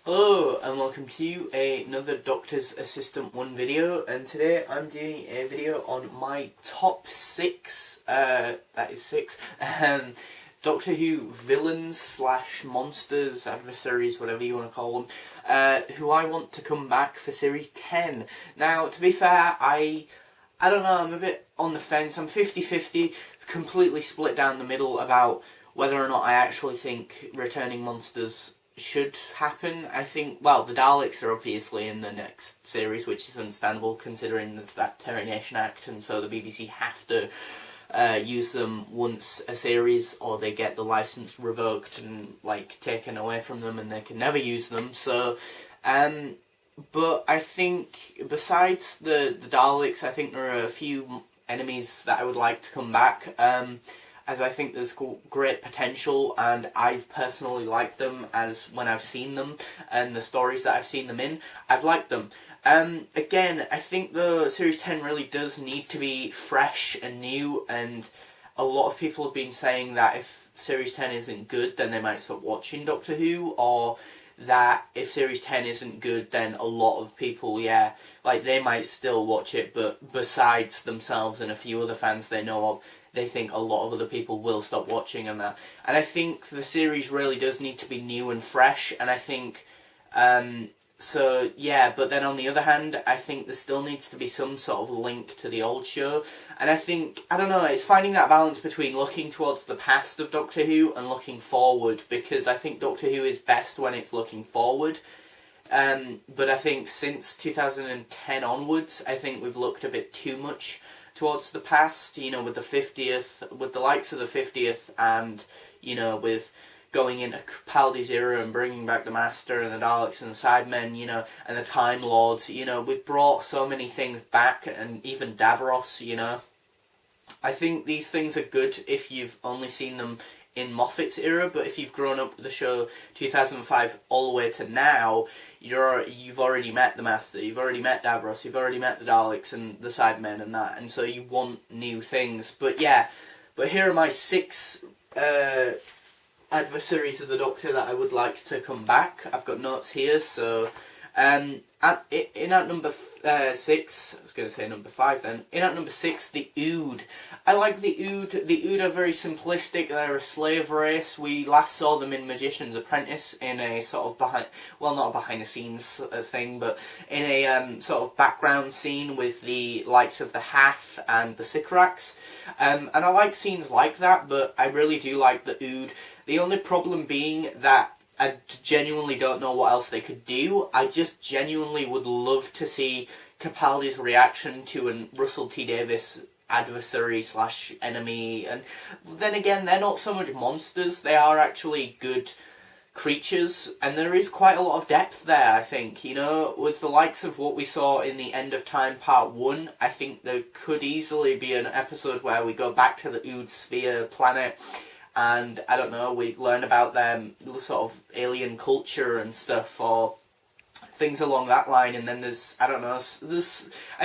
Hello and welcome to another Doctor's Assistant 1 video, and today I'm doing a video on my top 6, that is 6, Doctor Who villains slash monsters, adversaries, whatever you want to call them, who I want to come back for Series 10. Now, to be fair, I don't know, I'm a bit on the fence. I'm 50-50, completely split down the middle about whether or not I actually think returning monsters should happen. I think, well, the Daleks are obviously in the next series, which is understandable considering there's that Termination Act, and so the BBC have to use them once a series or they get the licence revoked and taken away from them and they can never use them. So but I think besides the Daleks, I think there are a few enemies that I would like to come back, as I think there's great potential, and I've personally liked them as when I've seen them, and the stories that I've seen them in, I've liked them. Again, I think the Series 10 really does need to be fresh and new, and a lot of people have been saying that if Series 10 isn't good, then they might stop watching Doctor Who, or that if Series 10 isn't good, then a lot of people, they might still watch it, but besides themselves and a few other fans they know of, they think a lot of other people will stop watching and that. And I think the series really does need to be new and fresh, and I think, but then on the other hand, I think there still needs to be some sort of link to the old show, and I think, I don't know, it's finding that balance between looking towards the past of Doctor Who and looking forward, because I think Doctor Who is best when it's looking forward. But I think since 2010 onwards, I think we've looked a bit too much towards the past, with the 50th, with the likes of the 50th, and, with going into Capaldi's era and bringing back the Master and the Daleks and the Cybermen, and the Time Lords, we've brought so many things back, and even Davros, I think these things are good if you've only seen them in Moffat's era, but if you've grown up with the show 2005 all the way to now, you've already met the Master, you've already met Davros, you've already met the Daleks and the Cybermen and that, and so you want new things. But here are my 6 adversaries of the Doctor that I would like to come back. I've got notes here, so at number 6, I was going to say number 5 then. In at number 6, the Ood. I like the Ood. The Ood are very simplistic. They're a slave race. We last saw them in Magician's Apprentice in a sort of not a behind the scenes thing, but in a sort of background scene with the likes of the Hath and the Sycorax. And I like scenes like that, but I really do like the Ood. The only problem being that I genuinely don't know what else they could do. I just genuinely would love to see Capaldi's reaction to a Russell T Davies adversary slash enemy. And then again, they're not so much monsters, they are actually good creatures, and there is quite a lot of depth there, I think. With the likes of what we saw in the End of Time Part 1, I think there could easily be an episode where we go back to the Ood Sphere planet, and, I don't know, we learn about their sort of alien culture and stuff, or things along that line, and then I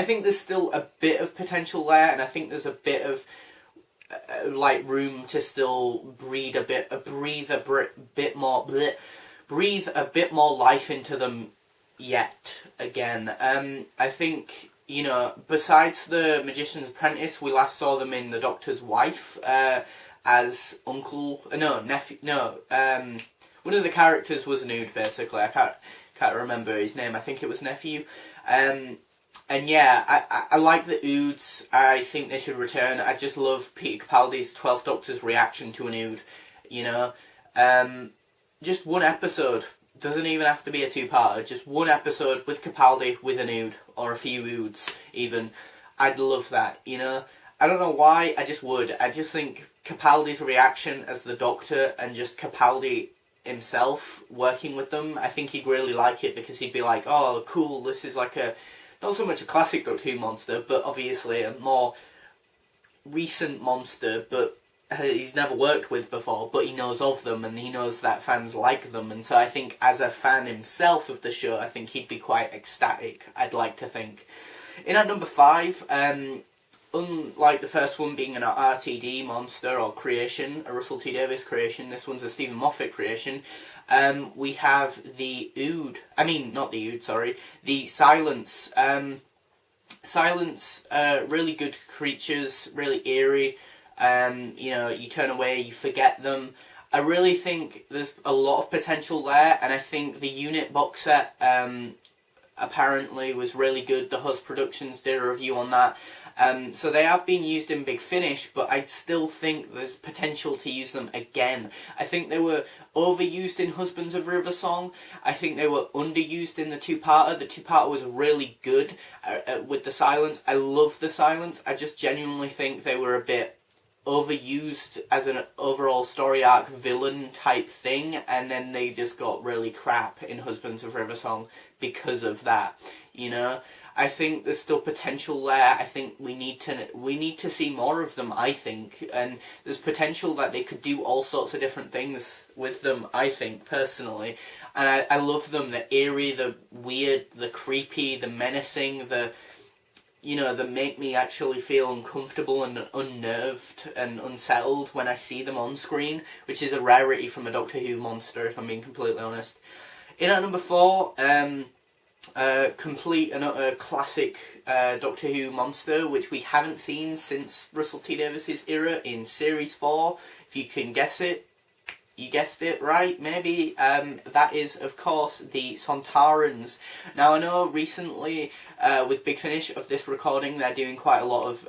think there's still a bit of potential there, and I think there's a bit of, room to still breathe a bit more life into them yet, again. I think, besides the Magician's Apprentice, we last saw them in The Doctor's Wife, as nephew, one of the characters was an Ood, basically. I can't remember his name. I think it was Nephew. I like the Oods. I think they should return. I just love Peter Capaldi's 12th Doctor's reaction to an Ood, just one episode. Doesn't even have to be a 2-parter. Just one episode with Capaldi with an Ood, or a few Oods, even. I'd love that, I don't know why, I just would. I just think Capaldi's reaction as the Doctor, and just Capaldi himself working with them, I think he'd really like it, because he'd be like, oh, cool, this is like not so much a classic Doctor Who monster, but obviously a more recent monster, but he's never worked with before, but he knows of them, and he knows that fans like them, and so I think as a fan himself of the show, I think he'd be quite ecstatic, I'd like to think. In at number 5, unlike the first one being an RTD monster or creation, a Russell T Davies creation, this one's a Stephen Moffat creation. We have the Ood. I mean, not the Ood, sorry. The Silence. Silence, really good creatures, really eerie. You turn away, you forget them. I really think there's a lot of potential there, and I think the Unit box set apparently was really good. The Huss Productions did a review on that. So they have been used in Big Finish, but I still think there's potential to use them again. I think they were overused in Husbands of River Song. I think they were underused in the two-parter. The two-parter was really good with the Silence. I love the Silence. I just genuinely think they were a bit overused as an overall story arc villain type thing, and then they just got really crap in Husbands of River Song because of that, I think there's still potential there. I think we need to see more of them, I think, and there's potential that they could do all sorts of different things with them, I think, personally. And I love them, the eerie, the weird, the creepy, the menacing, that make me actually feel uncomfortable and unnerved and unsettled when I see them on screen, which is a rarity from a Doctor Who monster, if I'm being completely honest. In at number 4, complete and utter classic Doctor Who monster, which we haven't seen since Russell T Davies' era in Series 4. If you can guess it, you guessed it right, maybe. That is, of course, the Sontarans. Now, I know recently, with Big Finish of this recording, they're doing quite a lot of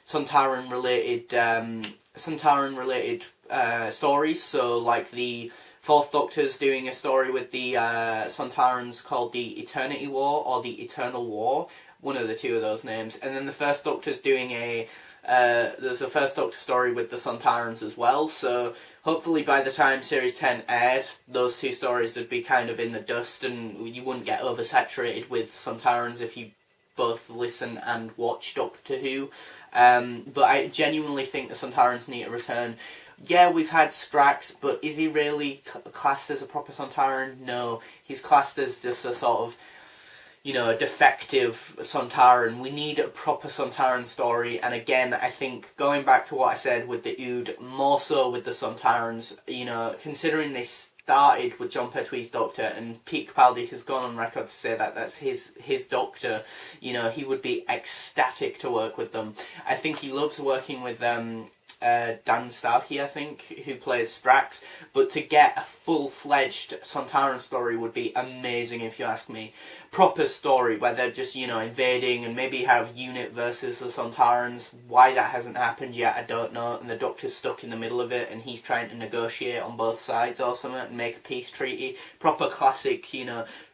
Sontaran-related stories. So, like the Fourth Doctor's doing a story with the Sontarans called the Eternity War, or the Eternal War, one of the two of those names. And then the First Doctor's doing there's a First Doctor story with the Sontarans as well, so hopefully by the time Series 10 aired, those two stories would be kind of in the dust, and you wouldn't get oversaturated with Sontarans if you both listen and watch Doctor Who. But I genuinely think the Sontarans need to return. Yeah, we've had Strax, but is he really classed as a proper Sontaran? No, he's classed as just a sort of, a defective Sontaran. We need a proper Sontaran story, and again, I think, going back to what I said with the Ood, more so with the Sontarans, considering they started with Jon Pertwee's Doctor, and Pete Capaldi has gone on record to say that that's his Doctor, he would be ecstatic to work with them. I think he loves working with Dan Starkey, I think, who plays Strax, but to get a full-fledged Sontaran story would be amazing, if you ask me. Proper story, where they're just, invading, and maybe have Unit versus the Sontarans. Why that hasn't happened yet, I don't know, and the Doctor's stuck in the middle of it, and he's trying to negotiate on both sides or something, and make a peace treaty. Proper classic,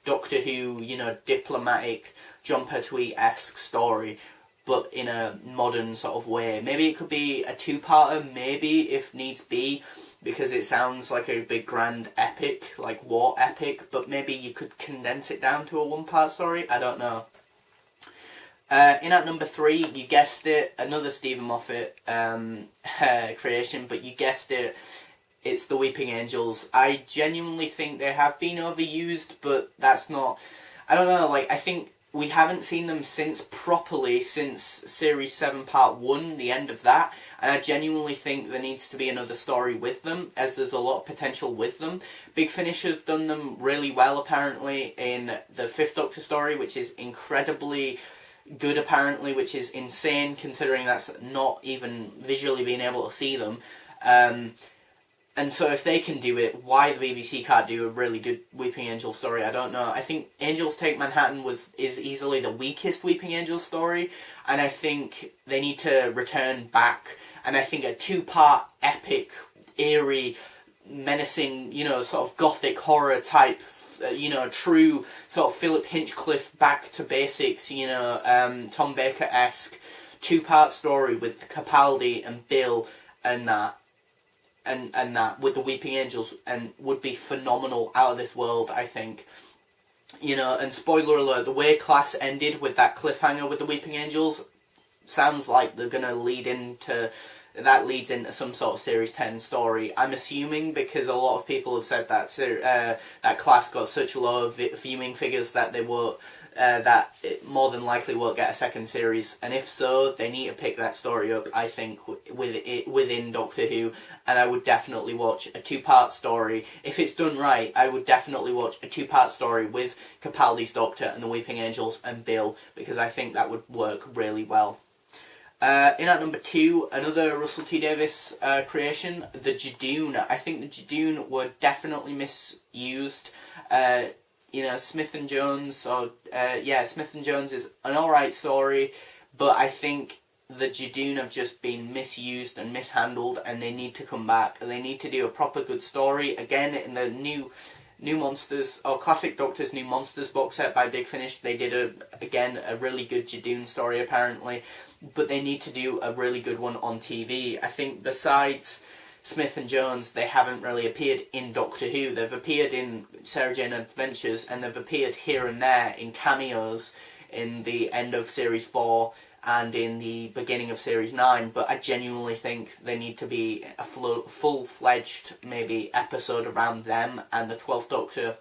Doctor Who, diplomatic, Jon Pertwee-esque story, but in a modern sort of way. Maybe it could be a two-parter, maybe, if needs be, because it sounds like a big grand epic, like war epic, but maybe you could condense it down to a one-part story, I don't know. In at number 3, you guessed it, another Stephen Moffat creation, but you guessed it, it's the Weeping Angels. I genuinely think they have been overused, but that's not, I don't know, I think we haven't seen them since Series 7 Part 1, the end of that, and I genuinely think there needs to be another story with them, as there's a lot of potential with them. Big Finish have done them really well, apparently, in the Fifth Doctor story, which is incredibly good, apparently, which is insane, considering that's not even visually being able to see them. And so if they can do it, why the BBC can't do a really good Weeping Angel story, I don't know. I think Angels Take Manhattan is easily the weakest Weeping Angel story, and I think they need to return back. And I think a two-part epic, eerie, menacing, sort of gothic horror type, true sort of Philip Hinchcliffe back to basics, Tom Baker-esque two-part story with Capaldi and Bill and that. And that with the Weeping Angels, and would be phenomenal, out of this world, I think. And spoiler alert, the way Class ended with that cliffhanger with the Weeping Angels sounds like they're going to lead into that leads into some sort of Series 10 story. I'm assuming because a lot of people have said that that class got such low viewing figures that they won't, that it more than likely won't get a second series. And if so, they need to pick that story up, I think, within Doctor Who. And I would definitely watch a 2-part story. If it's done right, I would definitely watch a 2-part story with Capaldi's Doctor and the Weeping Angels and Bill, because I think that would work really well. In at number 2, another Russell T Davies creation, the Judoon. I think the Judoon were definitely misused. Smith and Jones, Smith and Jones is an alright story, but I think the Judoon have just been misused and mishandled, and they need to come back. They need to do a proper good story. Again, in the New Monsters, or Classic Doctor's New Monsters box set by Big Finish, they did a really good Judoon story apparently, but they need to do a really good one on TV. I think besides Smith and Jones, they haven't really appeared in Doctor Who. They've appeared in Sarah Jane Adventures, and they've appeared here and there in cameos in the end of Series 4 and in the beginning of Series 9, but I genuinely think there need to be a full-fledged, maybe, episode around them and the 12th Doctor.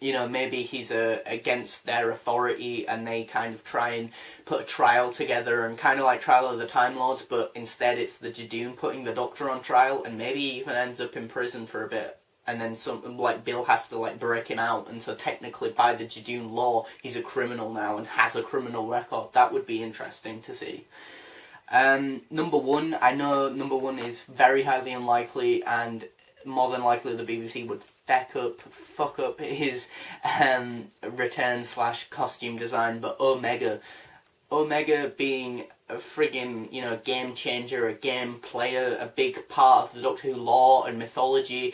Maybe he's against their authority, and they kind of try and put a trial together, and kind of like Trial of the Time Lords, but instead it's the Judoon putting the Doctor on trial, and maybe he even ends up in prison for a bit, and then something like Bill has to break him out, and so technically by the Judoon law he's a criminal now and has a criminal record. That would be interesting to see. Number 1, I know number 1 is very highly unlikely, and more than likely the BBC would fuck up his return / costume design, but Omega being a friggin', game changer, a game player, a big part of the Doctor Who lore and mythology,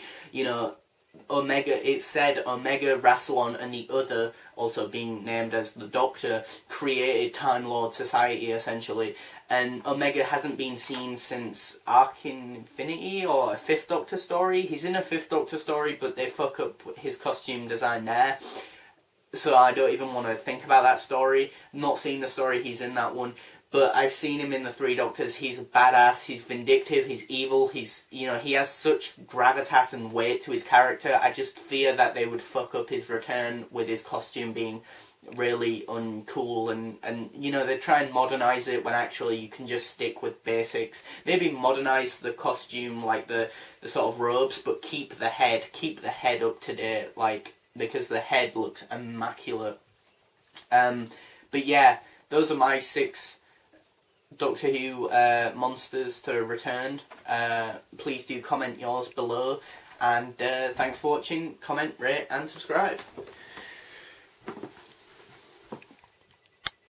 Omega, it said Omega, Rassilon and the Other, also being named as the Doctor, created Time Lord Society, essentially. And Omega hasn't been seen since Arc Infinity, or a 5th Doctor story. He's in a 5th Doctor story, but they fuck up his costume design there. So I don't even want to think about that story. Not seen the story, he's in that one. But I've seen him in the 3 Doctors. He's a badass, he's vindictive, he's evil, he has such gravitas and weight to his character. I just fear that they would fuck up his return with his costume being really uncool, and they try and modernise it when actually you can just stick with basics. Maybe modernise the costume, like the sort of robes, but keep the head up to date, because the head looks immaculate. But yeah, those are my 6 Doctor Who monsters to return. Please do comment yours below, and thanks for watching. Comment, rate and subscribe.